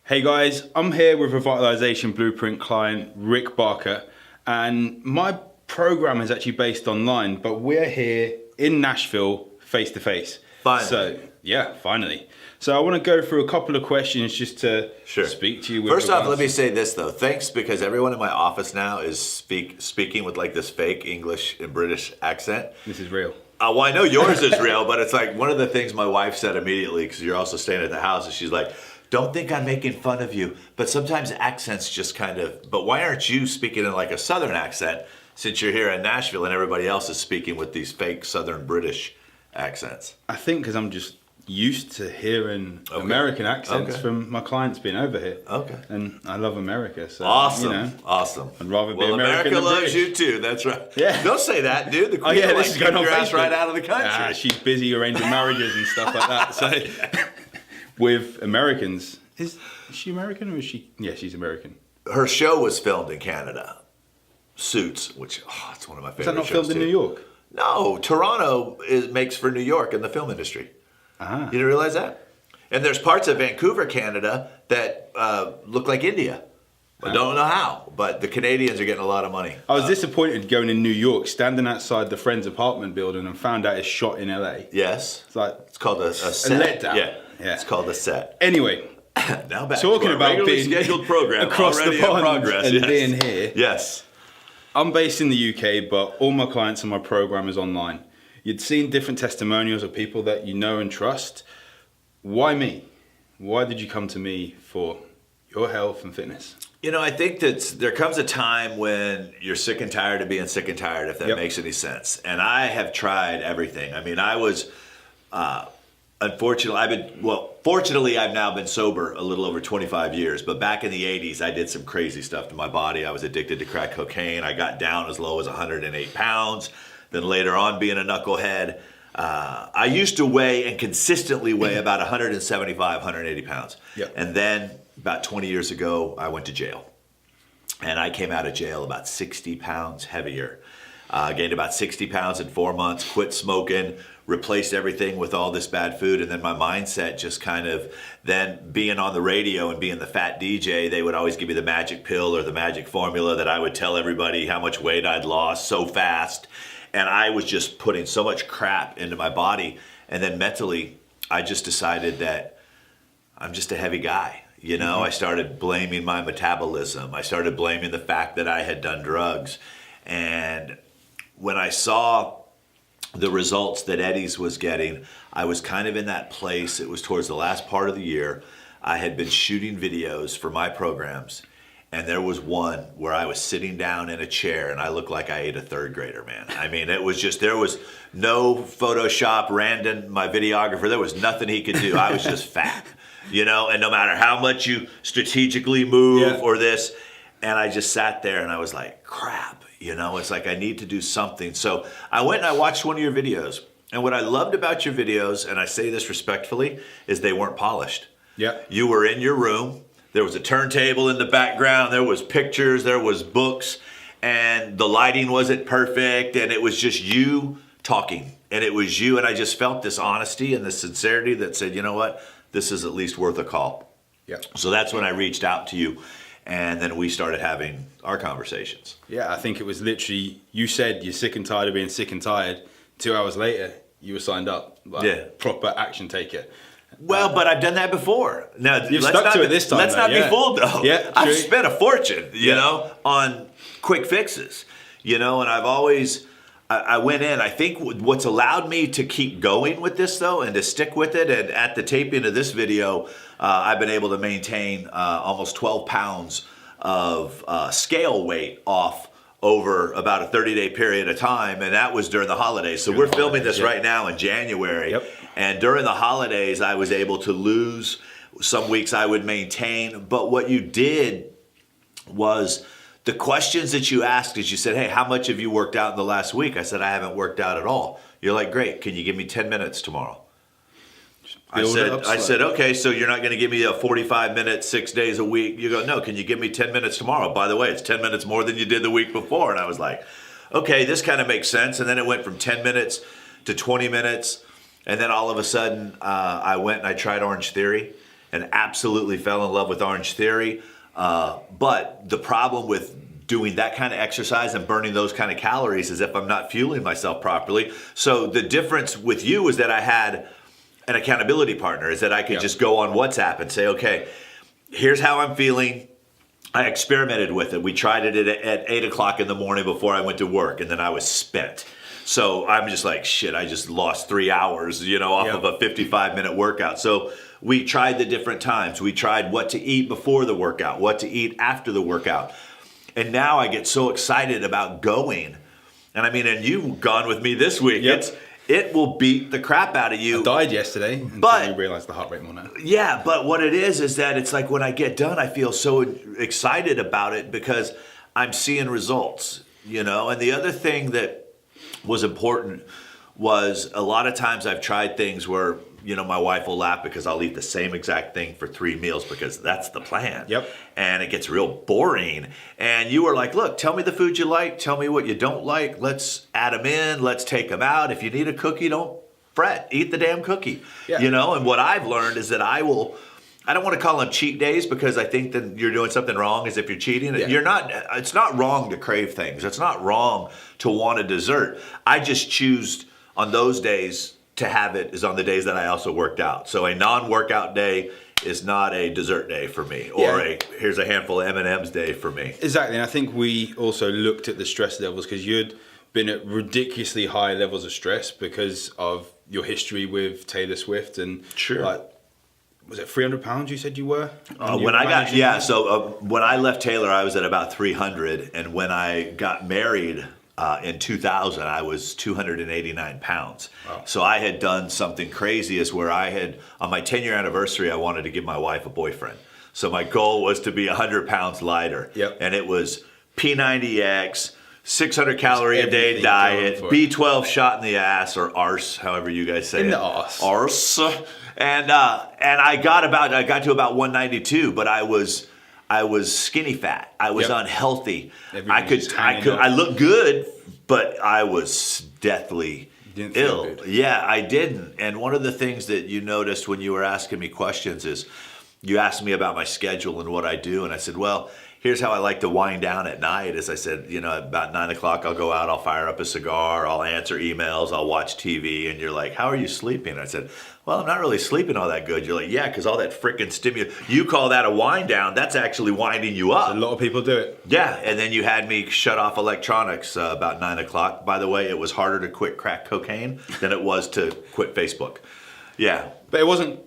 Hey guys, I'm here with Revitalization Blueprint client Rick Barker, and my program is actually based online, but we're here in Nashville face to face. Finally. So, yeah, finally. So I want to go through a couple of questions just to speak to you. With First off, regards- let me say this though. Thanks, because everyone in my office now is speaking with like this fake English and British accent. This is real. Well, I know yours is real, but it's like one of the things my wife said immediately, because you're also staying at the house, is she's like, don't think I'm making fun of you, but sometimes accents just kind of, but why aren't you speaking in like a Southern accent since you're here in Nashville and everybody else is speaking with these fake Southern British accents? I think because I'm just used to hearing American accents from my clients being over here. Okay. And I love America, so Awesome, you know, awesome. I'd rather be Well, American America than loves British. you too. That's right. Yeah. Don't say that, dude. The Oh Queen yeah, will, this like, is going kick on your ass Facebook. right out of the country. Ah, she's busy arranging marriages and stuff like that. So with Americans, is she American or is she? Yeah, she's American. Her show was filmed in Canada. Suits, which it's one of my Is that favorite not shows filmed in too. New York? No, Toronto makes for New York in the film industry. Ah. You didn't realize that? And there's parts of Vancouver, Canada that look like India. I don't know how, but the Canadians are getting a lot of money. I was disappointed going in New York, standing outside the Friends apartment building and found out it's shot in LA. Yes. It's like, It's called a set. letdown. Yeah. Yeah. It's called a set. anyway, Now back talking to our about regularly being scheduled program across already the in pond progress. and Yes. being here. Yes. I'm based in the UK, but all my clients and my program is online. You'd seen different testimonials of people that you know and trust. Why me? Why did you come to me for your health and fitness? You know, I think that there comes a time when you're sick and tired of being sick and tired, if that Yep. makes any sense. And I have tried everything. I mean, I was, fortunately, I've now been sober a little over 25 years. But back in the 80s, I did some crazy stuff to my body. I was addicted to crack cocaine. I got down as low as 108 pounds. Then later on, being a knucklehead, I used to weigh and consistently weigh about 175, 180 pounds. Yep. And then about 20 years ago, I went to jail. And I came out of jail about 60 pounds heavier. Gained about 60 pounds in 4 months, quit smoking, replaced everything with all this bad food. And then my mindset just kind of, then being on the radio and being the fat DJ, they would always give me the magic pill or the magic formula that I would tell everybody how much weight I'd lost so fast. And I was just putting so much crap into my body. And then mentally, I just decided that I'm just a heavy guy. You know, I started blaming my metabolism. I started blaming the fact that I had done drugs. And when I saw the results that Eddie's was getting, I was kind of in that place. It was towards the last part of the year. I had been shooting videos for my programs. And there was one where I was sitting down in a chair and I looked like I ate a third grader, man. I mean, it was just, there was no Photoshop, Randon, my videographer, there was nothing he could do. I was just fat, you know, and no matter how much you strategically move or this, and I just sat there and I was like, crap, you know, it's like I need to do something. So I went and I watched one of your videos. And what I loved about your videos, and I say this respectfully, is they weren't polished. Yeah. You were in your room. There was a turntable in the background. There was pictures. There was books. And the lighting wasn't perfect. And it was just you talking. And it was you. And I just felt this honesty and this sincerity that said, you know what? This is at least worth a call. Yeah. So that's when I reached out to you. And then we started having our conversations. Yeah, I think it was literally, you said you're sick and tired of being sick and tired. 2 hours later, you were signed up. Like, proper action taker. Well, but I've done that before. Now, You've stuck to it this time. Let's not be fooled, though. Yeah, I've true. spent a fortune, you know, on quick fixes, you know, and I've always, I went in. I think what's allowed me to keep going with this, though, and to stick with it, and at the taping of this video, I've been able to maintain almost 12 pounds of scale weight off over about a 30-day period of time, and that was during the holidays. So we're filming this right now in January. Yep. And during the holidays, I was able to lose. Some weeks I would maintain. But what you did was the questions that you asked is you said, hey, how much have you worked out in the last week? I said, I haven't worked out at all. You're like, great. Can you give me 10 minutes tomorrow? I said, okay, so you're not going to give me a 45 minutes, 6 days a week. You go, no, can you give me 10 minutes tomorrow? By the way, it's 10 minutes more than you did the week before. And I was like, okay, this kind of makes sense. And then it went from 10 minutes to 20 minutes. And then all of a sudden, I went and I tried Orange Theory. and absolutely fell in love with Orange Theory. But the problem with doing that kind of exercise and burning those kind of calories is if I'm not fueling myself properly. So the difference with you is that I had an accountability partner, is that I could just go on WhatsApp and say, okay, here's how I'm feeling. I experimented with it. We tried it at 8 o'clock in the morning before I went to work, and then I was spent. So I'm just like, shit, I just lost 3 hours, off of a 55-minute workout. So we tried the different times. We tried what to eat before the workout, what to eat after the workout. And now I get so excited about going. And I mean, and you've gone with me this week. Yep. It will beat the crap out of you. I died yesterday until you realized the heart rate more now. Yeah, but what it is that it's like when I get done, I feel so excited about it because I'm seeing results, And the other thing that was important was a lot of times I've tried things where, my wife will laugh because I'll eat the same exact thing for 3 meals because that's the plan. Yep. And it gets real boring. And you were like, look, tell me the food you like. Tell me what you don't like. Let's add them in. Let's take them out. If you need a cookie, don't fret. Eat the damn cookie. Yeah. And what I've learned is that I don't want to call them cheat days because I think that you're doing something wrong as if you're cheating. Yeah. It's not wrong to crave things. It's not wrong to want a dessert. I just choose on those days to have it is on the days that I also worked out. So a non-workout day is not a dessert day for me, or here's a handful of M&Ms day for me. Exactly, and I think we also looked at the stress levels because you'd been at ridiculously high levels of stress because of your history with Taylor Swift and was it 300 pounds you said you were? When I left Taylor, I was at about 300, and when I got married in 2000, I was 289 pounds. Wow. So I had done something crazy is where on my 10-year anniversary, I wanted to give my wife a boyfriend. So my goal was to be 100 pounds lighter. Yep. And it was P90X, 600 calorie a day diet, B12 shot in the ass, or arse, however you guys say it. In the arse. Arse. And I got to about 192, but I was skinny fat. I was unhealthy. I looked good, but I was deathly ill. Yeah, I didn't. And one of the things that you noticed when you were asking me questions is you asked me about my schedule and what I do. And I said, well, here's how I like to wind down at night. As I said, about 9 o'clock, I'll go out, I'll fire up a cigar, I'll answer emails, I'll watch TV. And you're like, how are you sleeping? I said, well, I'm not really sleeping all that good. You're like, yeah, because all that freaking stimulus. You call that a wind down. That's actually winding you up. A lot of people do it. Yeah, and then you had me shut off electronics about 9 o'clock. By the way, it was harder to quit crack cocaine than it was to quit Facebook. Yeah. But it wasn't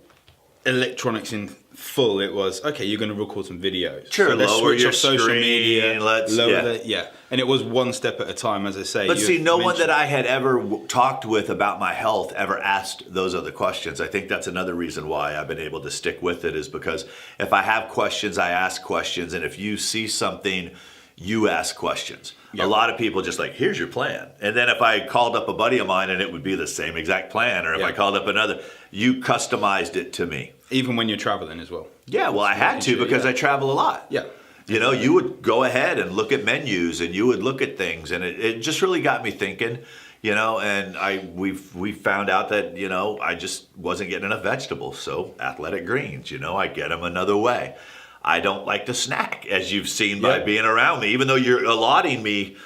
electronics in full. It was, okay, you're going to record some videos. Sure, so let's lower switch your off social screen, media. And it was one step at a time, as I say. But see, no one that I had ever talked with about my health ever asked those other questions. I think that's another reason why I've been able to stick with it, is because if I have questions, I ask questions. And if you see something, you ask questions. Yep. A lot of people just like, here's your plan. And then if I called up a buddy of mine and it would be the same exact plan, or if I called up another, you customized it to me. Even when you're traveling as well. Yeah, well, I had to because I travel a lot. Yeah. You would go ahead and look at menus and you would look at things, and it just really got me thinking, and we found out that, I just wasn't getting enough vegetables. So Athletic Greens, I get them another way. I don't like to snack, as you've seen by being around me, even though you're allotting me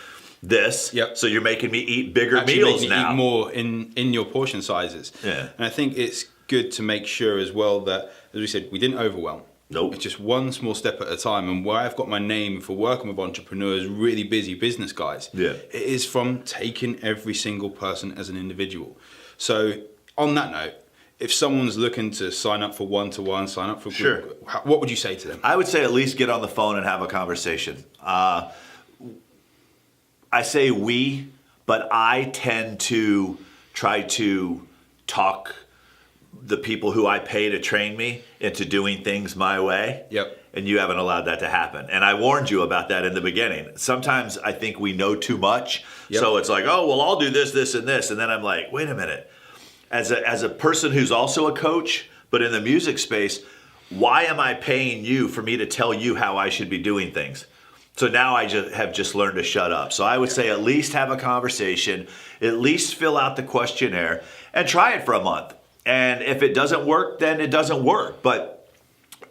this. Yep. So you're making me eat bigger Actually meals making now. Eat more in your portion sizes. Yeah. And I think it's good to make sure as well that, as we said, we didn't overwhelm. Nope. It's just one small step at a time. And where I've got my name for working with entrepreneurs, really busy business guys, it is from taking every single person as an individual. So on that note, if someone's looking to sign up for one-to-one, sign up for group, what would you say to them? I would say at least get on the phone and have a conversation. I say we, but I tend to try to talk the people who I pay to train me into doing things my way. Yep. And you haven't allowed that to happen. And I warned you about that in the beginning. Sometimes I think we know too much. Yep. So it's like, oh, well, I'll do this, this, and this. And then I'm like, wait a minute. As a person who's also a coach, but in the music space, why am I paying you for me to tell you how I should be doing things? So now I just learned to shut up. So I would say at least have a conversation, at least fill out the questionnaire, and try it for a month. And if it doesn't work, then it doesn't work. But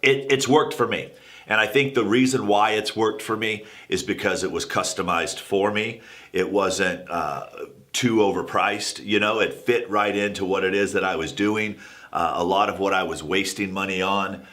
It's worked for me. And I think the reason why it's worked for me is because it was customized for me. It wasn't too overpriced. You know, it fit right into what it is that I was doing. A lot of what I was wasting money on,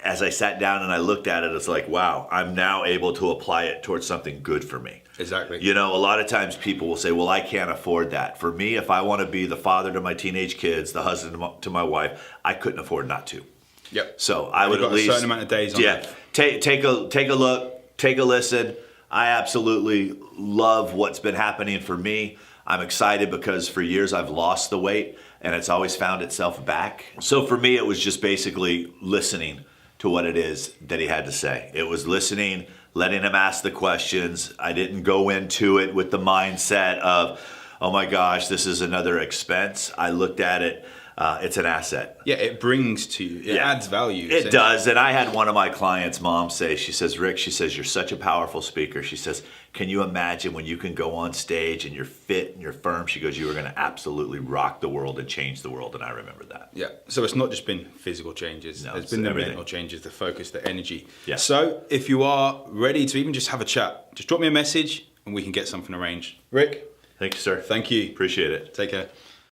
as I sat down and I looked at it, it's like, wow, I'm now able to apply it towards something good for me. Exactly. You know, a lot of times people will say, well, I can't afford that. For me, if I want to be the father to my teenage kids, the husband to my wife, I couldn't afford not to. Yep. So I would at least a certain amount of days on it. take a look, take a listen. I absolutely love what's been happening for me. I'm excited because for years I've lost the weight and it's always found itself back. So for me, it was just basically listening to what it is that he had to say. It was listening, letting him ask the questions. I didn't go into it with the mindset of, oh my gosh, this is another expense. I looked at it. It's an asset. Yeah, it brings to you. It adds value. It does. And I had one of my clients' mom say, she says, Rick, she says, you're such a powerful speaker. She says, can you imagine when you can go on stage and you're fit and you're firm? She goes, you are going to absolutely rock the world and change the world. And I remember that. Yeah. So it's not just been physical changes. No, it's been the everything. mental changes, the focus, the energy. Yeah. So if you are ready to even just have a chat, just drop me a message and we can get something arranged. Rick, Thank you, sir. thank you. Appreciate it. Take care.